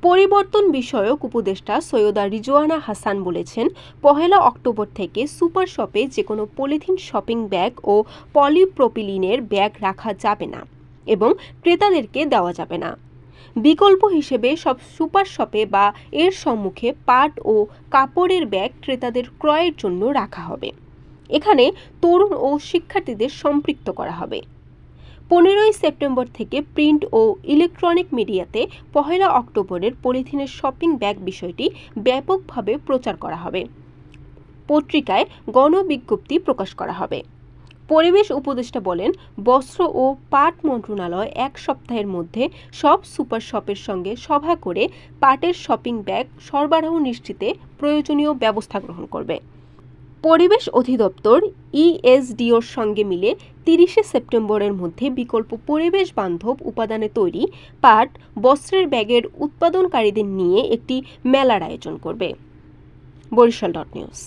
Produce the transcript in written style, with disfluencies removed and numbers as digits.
পরিবর্তন বিষয়ক উপদেষ্টা সৈয়দা রিজওয়ানা হাসান বলেছেন, ১ অক্টোবর থেকে সুপার শপে যেকোনো পলিথিন শপিং ব্যাগ ও পলিপ্রোপিলিনের ব্যাগ রাখা যাবে না এবং ক্রেতাদেরকে দেওয়া যাবে না। বিকল্প হিসেবে সব সুপার শপে বা এর সম্মুখে পাট ও কাপড়ের ব্যাগ ক্রেতাদের ক্রয়ের জন্য রাখা হবে। এখানে তরুণ ও শিক্ষার্থীদের সম্পৃক্ত করা হবে। ১৫ই সেপ্টেম্বর থেকে প্রিন্ট ও ইলেকট্রনিক মিডিয়াতে ১ অক্টোবরের পলিথিনের শপিং ব্যাগ বিষয়টি ব্যাপকভাবে প্রচার করা হবে। পত্রিকায় গণবিজ্ঞপ্তি প্রকাশ করা হবে। পরিবেশ উপদেষ্টা বলেন, বস্ত্র ও পাট মন্ত্রণালয় ১ সপ্তাহের মধ্যে সব সুপার শপের সঙ্গে সভা করে পাটের শপিং ব্যাগ সরবরাহ নিশ্চিতে প্রয়োজনীয় ব্যবস্থা গ্রহণ করবে। পরিবেশ অধিদপ্তর ইএসডিওর সঙ্গে মিলে ৩০শে সেপ্টেম্বরের মধ্যে বিকল্প পরিবেশ বান্ধব উপাদানে তৈরি পাট বস্ত্রের ব্যাগের উৎপাদনকারীদের নিয়ে একটি মেলার আয়োজন করবে। বরিশাল.নিউজ।